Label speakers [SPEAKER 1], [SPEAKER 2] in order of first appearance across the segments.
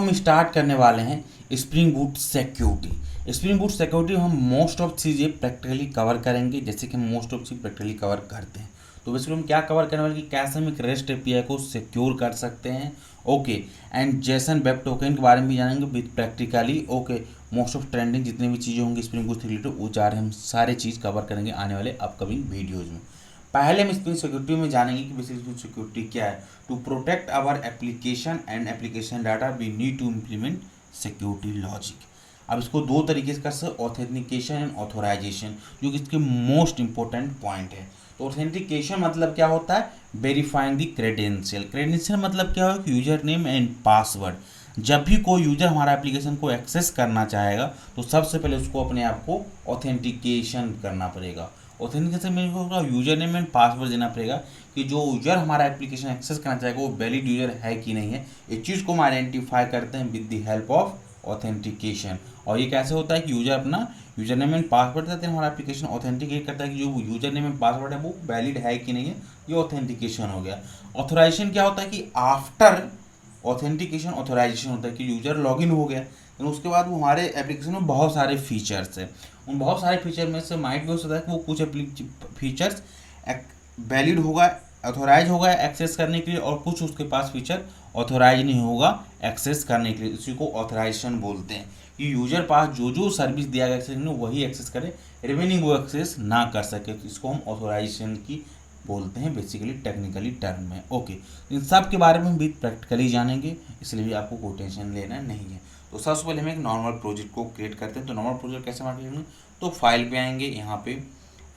[SPEAKER 1] हम स्टार्ट करने वाले हैं spring boot security. Spring boot security हम मोस्ट ऑफ चीज़ें प्रैक्टिकली कवर करेंगे, जैसे कि हम most of cheese practically cover करते हैं। तो बेसिकली हम क्या कवर करने वाले कि कैसे हम एक रेस्ट एपीआई को सिक्योर कर सकते हैं, okay, and Jason web token के बारे में भी जानेंगे with practically, okay. Most of trending जितनी भी चीज़ें होंगी स्प्रिंग बूट से रिलेटेड वो जा रहे हम सारे चीज़ कवर करेंगे आने वाले अपकमिंग वीडियोज़ में। पहले हम स्प्रिंग सिक्योरिटी में जानेंगे कि बेसिकली स्प्रिंग सिक्योरिटी क्या है। To protect our application and application data we need to implement security logic. अब इसको दो तरीके से कर सकते, ऑथेंटिकेशन एंड ऑथोराइजेशन, जो कि इसके मोस्ट इंपॉर्टेंट पॉइंट है। तो ऑथेंटिकेशन मतलब क्या होता है, वेरीफाइंग द क्रेडेंशियल। क्रेडेंशियल मतलब क्या हो, यूजर नेम एंड पासवर्ड। जब भी कोई यूजर हमारा एप्लीकेशन को एक्सेस करना चाहेगा तो सबसे पहले उसको अपने आप को ऑथेंटिकेशन करना पड़ेगा। ऑथेंटिकेशन में होगा यूजर नेम एंड पासवर्ड देना पड़ेगा कि जो यूजर हमारा एप्लीकेशन एक्सेस करना चाहेगा वो वैलिड यूजर है कि नहीं है। इस चीज़ को हम आइडेंटिफाई करते हैं with the help of authentication. और ये कैसे होता है कि यूजर अपना यूजर नेम एंड पासवर्ड देते हैं, हमारा एप्लीकेशन ऑथेंटिकेट करता है कि जो यूजर नेम एंड पासवर्ड है वो वैलिड है कि नहीं है। ये ऑथेंटिकेशन हो गया। ऑथोराइजेशन क्या होता है कि आफ्टर ऑथेंटिकेशन ऑथोराइजेशन होता है कि यूजर लॉगिन हो गया तो उसके बाद वो हमारे एप्लीकेशन में बहुत सारे फीचर्स हैं। उन बहुत सारे फीचर में से माइट भी हो सकता है कि वो कुछ फीचर्स वैलिड होगा, ऑथोराइज होगा एक्सेस करने के लिए, और कुछ उसके पास फीचर ऑथोराइज नहीं होगा एक्सेस करने के लिए। इसी को ऑथोराइजेशन बोलते हैं कि यूजर पास जो जो सर्विस दिया गया एक्सेस वही एक्सेस करे, रिमेनिंग वो एक्सेस ना कर सके। तो इसको हम ऑथोराइजेशन की बोलते हैं बेसिकली टेक्निकली टर्म में, ओके। इन सब के बारे में हम भी प्रैक्टिकली जानेंगे, इसलिए भी आपको कोई टेंशन लेना नहीं है। तो सबसे पहले हम एक नॉर्मल प्रोजेक्ट को क्रिएट करते हैं। तो नॉर्मल प्रोजेक्ट कैसे मार्क करेंगे, तो फाइल पे आएंगे, यहाँ पे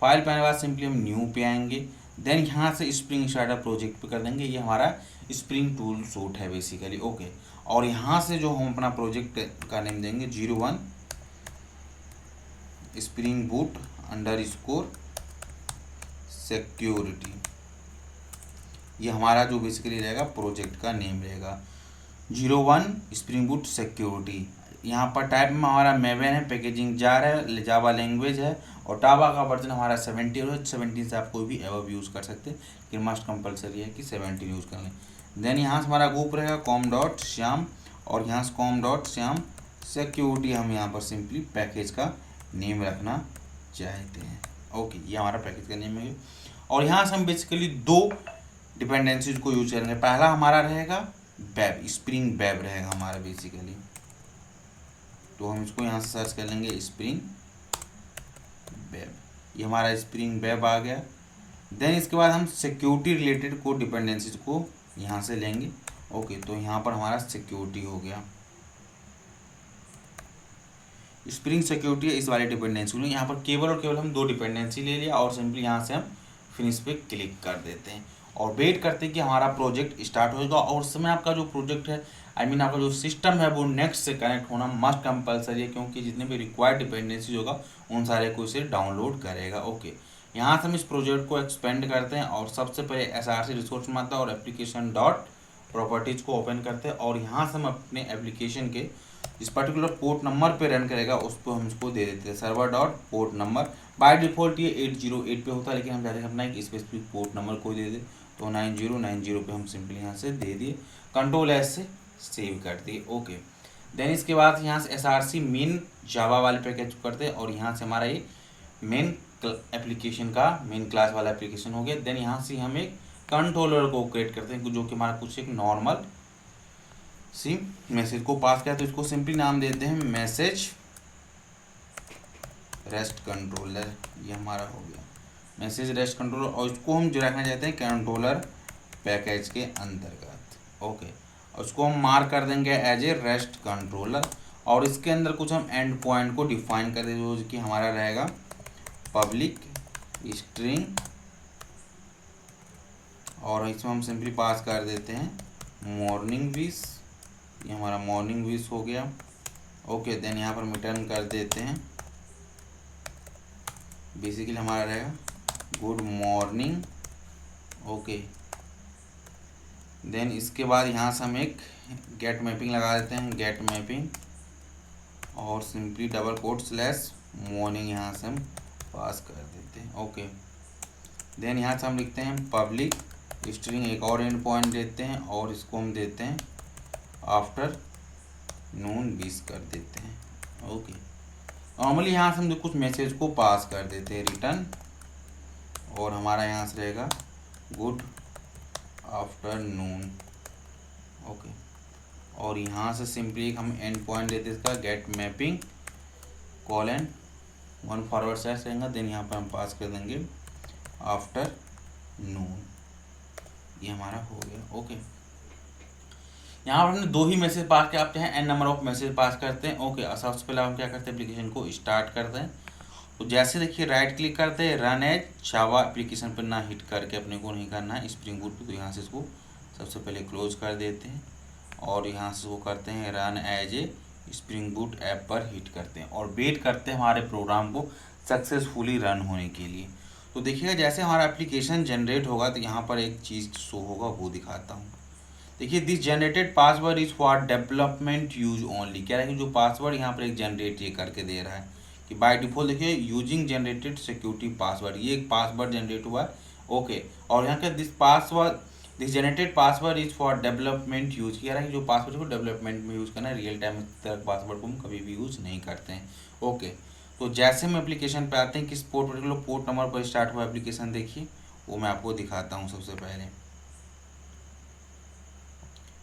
[SPEAKER 1] फाइल पे आने के बाद सिंपली हम न्यू पे आएंगे, देन यहाँ से स्प्रिंग स्टार्टर प्रोजेक्ट पे कर देंगे। ये हमारा स्प्रिंग टूल सूट है बेसिकली, ओके। और यहाँ से जो हम अपना प्रोजेक्ट का नेम देंगे 01 स्प्रिंग बूट अंडरस्कोर सिक्योरिटी, ये हमारा जो बेसिकली रहेगा प्रोजेक्ट का नेम रहेगा 01 स्प्रिंग बूट सिक्योरिटी। यहाँ पर टाइप में हमारा मेवन है, पैकेजिंग जार है, जावा लैंग्वेज है, और टावा का वर्जन हमारा 17 है। 17 से आप कोई भी एवब यूज़ कर सकते हैं, लेकिन मस्ट कंपलसरी है कि 17 यूज़ कर लें। देन यहाँ से हमारा ग्रुप रहेगा com.श्याम, और यहाँ से com.श्याम सिक्योरिटी हम यहाँ पर सिंपली पैकेज का नेम रखना चाहते हैं, ओके। ये हमारा पैकेज का नेम है। और यहाँ से हम बेसिकली दो डिपेंडेंसीज को यूज करेंगे। पहला हमारा रहेगा वेब, स्प्रिंग वेब रहेगा हमारा बेसिकली। तो हम इसको यहाँ से सर्च कर लेंगे स्प्रिंग वेब, ये हमारा स्प्रिंग वेब आ गया। देन इसके बाद हम सिक्योरिटी रिलेटेड को डिपेंडेंसीज को यहाँ से लेंगे, ओके। तो यहाँ पर हमारा सिक्योरिटी हो गया, स्प्रिंग सिक्योरिटी है इस वाले डिपेंडेंसी को। यहाँ पर केवल और केवल हम दो डिपेंडेंसी ले लिया और सिंपली यहाँ से हम फिनिश पे क्लिक कर देते हैं और वेट करते हैं कि हमारा प्रोजेक्ट स्टार्ट होगा। और उस समय आपका जो प्रोजेक्ट है आपका जो सिस्टम है वो नेक्स्ट से कनेक्ट होना मस्ट कंपलसरी है, क्योंकि जितने भी रिक्वायर्ड डिपेंडेंसी होगा उन सारे को इसे डाउनलोड करेगा, ओके। यहाँ से हम इस प्रोजेक्ट को एक्सपेंड करते हैं और सबसे पहले SRC रिसोर्स में आता है और एप्लीकेशन डॉट प्रॉपर्टीज़ को ओपन करते हैं। और यहाँ से हम अपने एप्लीकेशन के जिस पर्टिकुलर पोर्ट नंबर पे रन करेगा उस पर हम इसको दे देते हैं server dot port number. By default ये 808 पे होता है, लेकिन हम चाहते हैं अपना एक स्पेसिफिक पोर्ट नंबर को दे दें, तो 9090 पे हम सिंपली यहाँ से दे दिए, Ctrl+S से सेव कर दिए, ओके। देन इसके बाद यहाँ से SRC मेन जावा वाले पैकेज करते हैं और यहाँ से हमारा ये मेन एप्लीकेशन का मेन क्लास वाला एप्लीकेशन हो गया। देन यहाँ से हम एक कंट्रोलर को क्रिएट करते हैं जो कि हमारा कुछ एक नॉर्मल सी मैसेज को पास किया, तो इसको सिंपली नाम देते हैं मैसेज रेस्ट कंट्रोलर। ये हमारा हो गया मैसेज रेस्ट कंट्रोलर, और इसको हम जो रखना चाहते हैं कंट्रोलर पैकेज के अंतर्गत, ओके। और उसको हम मार्क कर देंगे एज ए रेस्ट कंट्रोलर। और इसके अंदर कुछ हम एंड पॉइंट को डिफाइन कर देंगे जो कि हमारा रहेगा पब्लिक स्ट्रिंग, और इसमें हम सिंपली पास कर देते हैं मॉर्निंग विश, ये हमारा मॉर्निंग विश हो गया, ओके। देन यहाँ पर रिटर्न कर देते हैं बेसिकली हमारा रहेगा गुड मॉर्निंग, ओके। देन इसके बाद यहाँ से हम एक गेट मैपिंग लगा देते हैं, गेट मैपिंग, और simply double quote slash morning यहाँ से हम पास कर देते हैं, ओके। देन यहाँ से हम लिखते हैं पब्लिक स्ट्रिंग, एक और एंड पॉइंट देते हैं और इसको हम देते हैं आफ्टर नून 20 कर देते हैं। ओके, नॉर्मली यहाँ से हम कुछ मैसेज को पास कर देते हैं रिटर्न, और हमारा यहाँ से रहेगा गुड आफ्टरनून। ओके, और यहाँ से सिंपली हम एंड पॉइंट देते हैं इसका get mapping colon 1 forward slash रहेगा, देन यहाँ पर हम पास कर देंगे आफ्टरनून। ये हमारा हो गया। ओके, यहाँ पर हमने 2 ही मैसेज पास किया, आप चाहे n number of message pass करते हैं। ओके, सबसे पहले हम क्या करते हैं, एप्लीकेशन को स्टार्ट करते हैं। तो जैसे देखिए राइट क्लिक करते हैं, रन एज जावा एप्लीकेशन पर ना हिट करके अपने को नहीं करना है स्प्रिंग बूट पे, तो यहाँ से इसको सबसे पहले क्लोज कर देते हैं, और यहाँ से वो करते हैं run as a spring boot app पर हिट करते हैं, और वेट करते हैं हमारे प्रोग्राम को सक्सेसफुली रन होने के लिए। तो देखिएगा जैसे हमारा एप्लीकेशन जनरेट होगा तो यहाँ पर एक चीज़ शो होगा, वो दिखाता हूँ। देखिए this generated password is for development use only, क्या है कि जो पासवर्ड यहाँ पर एक जनरेट ये करके दे रहा है कि बाय डिफॉल्ट देखिए यूजिंग जनरेटेड सिक्योरिटी पासवर्ड, ये एक पासवर्ड जनरेट हुआ है। ओके, और यहाँ का this generated password is for development use, कह रहा है कि जो पासवर्ड को डेवलपमेंट में यूज़ करना है, रियल टाइम तक पासवर्ड को हम कभी भी यूज़ नहीं करते हैं। ओके, तो जैसे हम एप्लीकेशन पे आते हैं, किस पर्टिकुलर पोर्ट नंबर पर स्टार्ट हुआ एप्लीकेशन देखिए, वो मैं आपको दिखाता हूँ। सबसे पहले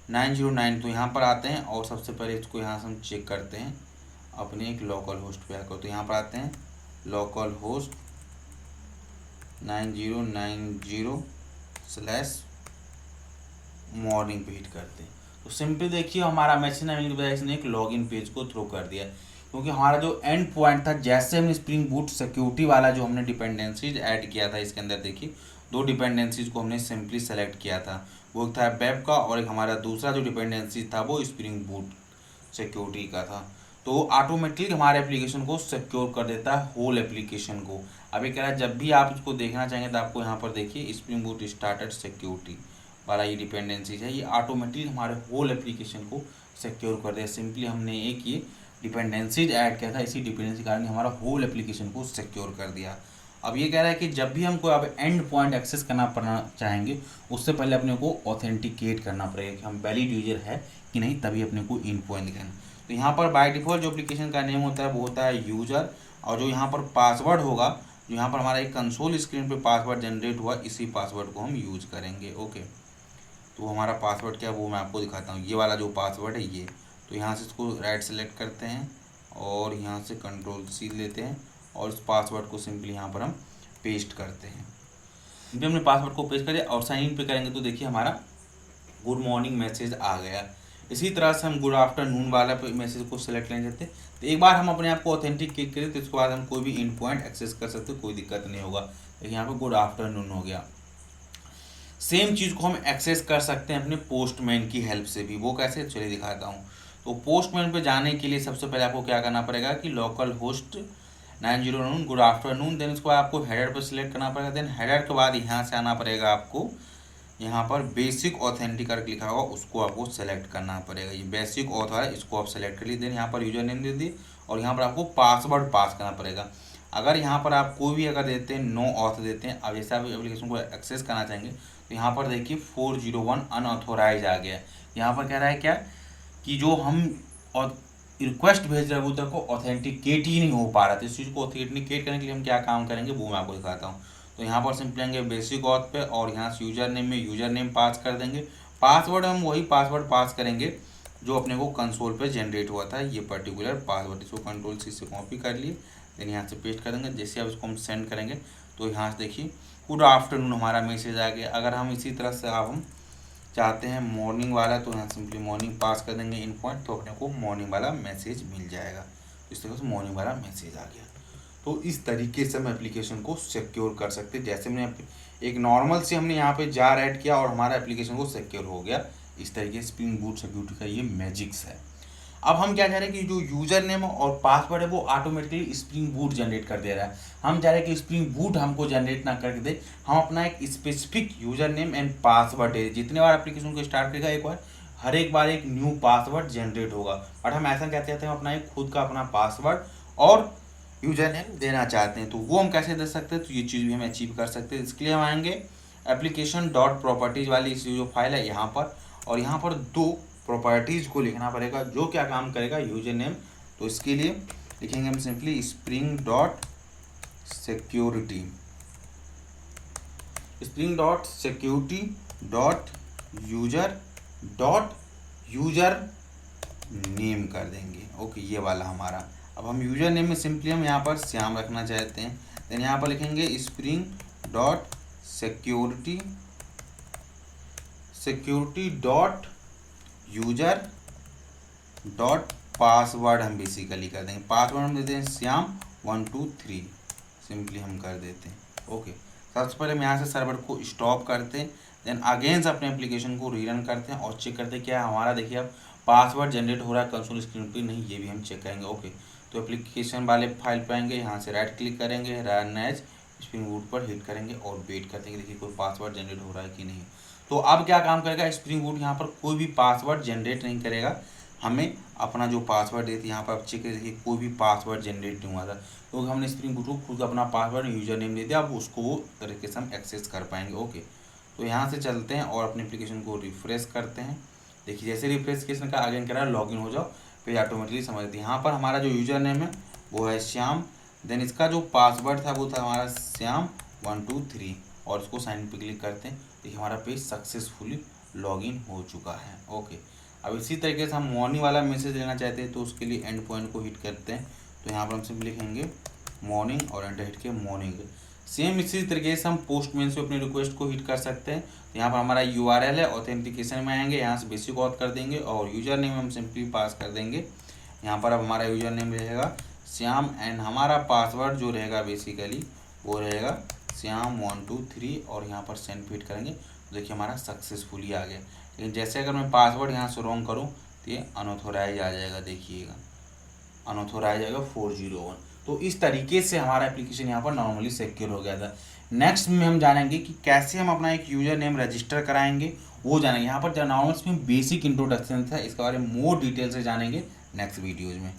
[SPEAKER 1] 909, तो यहाँ पर आते हैं, और सबसे पहले इसको यहाँ से हम चेक करते हैं अपने एक लोकल होस्ट पे आकर। तो यहाँ पर आते हैं लोकल होस्ट 9090/मॉर्निंग पे हिट करते हैं। तो सिंपली देखिए हमारा मैसेज आने की बजाय इसने एक लॉगिन पेज को थ्रो कर दिया, क्योंकि हमारा जो एंड पॉइंट था, जैसे हमने स्प्रिंग बूट सिक्योरिटी वाला जो हमने डिपेंडेंसीज ऐड किया था इसके अंदर, देखिए 2 डिपेंडेंसीज को हमने सिंपली सेलेक्ट किया था, वो एक था वेब का, और एक हमारा दूसरा जो डिपेंडेंसी था वो स्प्रिंग बूट सिक्योरिटी का था। तो ऑटोमेटिकली हमारे एप्लीकेशन को सिक्योर कर देता है, होल एप्लीकेशन को। अभी कह रहा है जब भी आप इसको देखना चाहेंगे तो आपको यहाँ पर देखिए स्प्रिंग बूट स्टार्टेड सिक्योरिटी वाला ये डिपेंडेंसीज है, ये ऑटोमेटिकली हमारे होल एप्लीकेशन को सिक्योर कर दिया। सिंपली हमने एक ये डिपेंडेंसीज ऐड किया था, इसी डिपेंडेंसी कारण हमारा होल एप्लीकेशन को सिक्योर कर दिया। अब ये कह रहा है कि जब भी हमको अब एंड पॉइंट एक्सेस करना चाहेंगे, उससे पहले अपने को ऑथेंटिकेट करना पड़ेगा कि हम वैलिड यूजर है कि नहीं, तभी अपने को इन पॉइंट दिखाना। तो यहाँ पर बाय डिफॉल्ट जो एप्लीकेशन का नेम होता है वो होता है यूजर, और जो यहाँ पर पासवर्ड होगा, जो यहाँ पर हमारा एक कंसोल स्क्रीन पे पासवर्ड जनरेट हुआ, इसी पासवर्ड को हम यूज करेंगे। ओके, तो हमारा पासवर्ड क्या है वो मैं आपको दिखाता हूँ, ये वाला जो पासवर्ड है ये। तो यहाँ से इसको राइट सेलेक्ट करते हैं, और यहाँ से Ctrl+C लेते हैं, और इस पासवर्ड को सिंपली यहाँ पर हम पेस्ट करते हैं। जब हमने पासवर्ड को पेस्ट कर दिया और साइन इन पे करेंगे तो देखिए हमारा गुड मॉर्निंग मैसेज आ गया। इसी तरह से हम गुड आफ्टरनून वाला मैसेज को सिलेक्ट लेना चाहते हैं, तो एक बार हम अपने आप को ऑथेंटिकेट करें तो इसके बाद हम कोई भी इन पॉइंट एक्सेस कर सकते हैं, कोई दिक्कत नहीं होगा। देखिए यहाँ पर गुड आफ्टरनून हो गया। सेम चीज़ को हम एक्सेस कर सकते हैं अपने पोस्टमैन की हेल्प से भी, वो कैसे चलिए दिखाता हूँ। तो पोस्टमैन पे जाने के लिए सबसे पहले आपको क्या करना पड़ेगा कि localhost 909 good afternoon, then उसको आपको हेडर पर सिलेक्ट करना पड़ेगा। देन हेडर के बाद यहाँ से आना पड़ेगा आपको, यहाँ पर बेसिक ऑथेंटिकर लिखा होगा, उसको आपको सेलेक्ट करना पड़ेगा। ये बेसिक ऑथ है, इसको आप सेलेक्ट कर लीजिए। देन यहाँ पर यूजर नेम दे दिए, और यहाँ पर आपको पासवर्ड पास करना पड़ेगा। अगर यहाँ पर आप कोई भी अगर देते हैं नो ऑथ देते हैं, अब जैसे आप एप्लीकेशन को एक्सेस करना चाहेंगे तो यहाँ पर देखिए 401 अनऑथोराइज आ गया। यहाँ पर कह रहा है क्या कि जो हम और रिक्वेस्ट भेज रहे हैं वो तक को ऑथेंटिकेट ही नहीं हो पा रहा था। इस चीज़ को ऑथेंटिकेट करने के लिए हम क्या काम करेंगे वो मैं आपको दिखाता हूँ। तो यहाँ पर सिंपली आएंगे बेसिक ऑथ पे, और यहाँ से यूजर नेम में यूजर नेम पास कर देंगे। पासवर्ड हम वही पासवर्ड पास करेंगे जो अपने को कंसोल पे जनरेट हुआ था, ये पर्टिकुलर पासवर्ड। इसको Ctrl+C से कॉपी कर लिए, देन यहाँ से पेस्ट कर देंगे। जैसे अब इसको हम सेंड करेंगे तो यहाँ से देखिए गुड आफ्टरनून हमारा मैसेज आ गया। अगर हम इसी तरह से अब हम चाहते हैं मॉर्निंग वाला, तो यहाँ सिंपली मॉर्निंग पास कर देंगे इन पॉइंट, तो अपने को मॉर्निंग वाला मैसेज मिल जाएगा। इस तरह से मॉर्निंग वाला मैसेज आ गया। तो इस तरीके से हम एप्लीकेशन को सिक्योर कर सकते हैं। जैसे मैंने एक नॉर्मल से हमने यहाँ पे जार ऐड किया और हमारा एप्लीकेशन को सिक्योर हो गया। इस तरीके से स्प्रिंग बूट सिक्योरिटी का ये मैजिक्स है। अब हम क्या चाह रहे हैं कि जो यूजर नेम और पासवर्ड है वो ऑटोमेटिकली स्प्रिंग बूट जनरेट कर दे रहा है। हम चाह रहे हैं कि स्प्रिंग बूट हमको जनरेट ना करके दे, हम अपना एक specific user name and password है। जितने बार एप्लीकेशन को स्टार्ट करेगा एक बार, हर एक बार एक न्यू पासवर्ड जनरेट होगा। बट हम ऐसा क्या चाहते हैं, हम अपना एक खुद का अपना पासवर्ड और यूजर नेम देना चाहते हैं। तो वो हम कैसे दे सकते हैं, तो ये चीज़ भी हम अचीव कर सकते हैं। इसके लिए हम आएंगे application.properties वाली इस जो फाइल है यहाँ पर, और यहाँ पर 2 प्रॉपर्टीज़ को लिखना पड़ेगा जो क्या काम करेगा, यूजर नेम। तो इसके लिए लिखेंगे हम simply spring dot security, spring dot security dot user name कर देंगे। ओके, ये वाला हमारा। अब हम यूजर नेम में सिंपली हम यहाँ पर श्याम रखना चाहते हैं, देन यहाँ पर लिखेंगे spring dot security dot user dot password हम बेसिकली कर देंगे। पासवर्ड हम देते हैं श्याम 1 2 3, सिंपली हम कर देते हैं। ओके, सबसे पहले हम यहाँ से सर्वर को स्टॉप करते हैं, देन अगेंस्ट अपने एप्लीकेशन को रीरन करते हैं और चेक करते हैं क्या हमारा, देखिए अब पासवर्ड जनरेट हो रहा है कंसोल स्क्रीन पे, नहीं, ये भी हम चेक करेंगे। ओके, तो एप्लीकेशन वाले फाइल पे आएंगे, यहाँ से राइट क्लिक करेंगे, रन एज स्प्रिंग बूट पर हिट करेंगे और वेट करते हैं कि देखिए कोई पासवर्ड जनरेट हो रहा है कि नहीं। तो अब क्या काम करेगा स्प्रिंग बूट, यहाँ पर कोई भी पासवर्ड जनरेट नहीं करेगा, हमें अपना जो पासवर्ड देती है यहाँ पर आप चेक करिए, देखिए कोई भी पासवर्ड जनरेट नहीं हुआ था, तो हमने स्प्रिंग बूट को खुद अपना पासवर्ड यूजर नेम दे दिया, अब उसको वो तरीके से हम एक्सेस कर पाएंगे। ओके, तो यहाँ से चलते हैं और अपने एप्लीकेशन को रिफ्रेश करते हैं। देखिए जैसे रिफ्रेश केस का आगे करा लॉगिन हो जाओ, फिर ऑटोमेटिकली समझ लेते हैं। यहाँ पर हमारा जो यूजर नेम है वो है श्याम, देन इसका जो पासवर्ड था वो था हमारा श्याम 1 2 3 और इसको साइन पे क्लिक करते हैं। देखिए हमारा पेज सक्सेसफुली लॉगिन हो चुका है। ओके, अब इसी तरीके से हम मॉर्निंग वाला मैसेज लेना चाहते हैं, तो उसके लिए एंड पॉइंट को हिट करते हैं। तो यहाँ पर हम सिंपली लिखेंगे मॉर्निंग और एंटर हिट के मॉर्निंग। सेम इसी तरीके से हम पोस्टमैन से अपनी रिक्वेस्ट को हिट कर सकते हैं। तो यहाँ पर हमारा URL है, ऑथेंटिकेशन में आएंगे, यहाँ से बेसिक ऑथ कर देंगे और यूजर नेम हम सिंपली पास कर देंगे। यहाँ पर अब हमारा यूजर नेम रहेगा श्याम एंड हमारा पासवर्ड जो रहेगा बेसिकली वो रहेगा श्याम 1 2 3 और यहाँ पर सेंड फिट करेंगे। तो देखिए हमारा सक्सेसफुली आ गया। लेकिन जैसे अगर मैं पासवर्ड यहाँ से रॉन्ग करूँ तो ये अनऑथोराइज आ जाएगा, देखिएगा अनऑथोराइज आएगा 401। तो इस तरीके से हमारा एप्लीकेशन यहाँ पर नॉर्मली सिक्योर हो गया था। नेक्स्ट में हम जानेंगे कि कैसे हम अपना एक यूजर नेम रजिस्टर कराएंगे, वो जानेंगे। यहाँ पर नॉर्मल में बेसिक इंट्रोडक्शन था, इसके बारे में मोर डिटेल से जानेंगे नेक्स्ट वीडियोज़ में।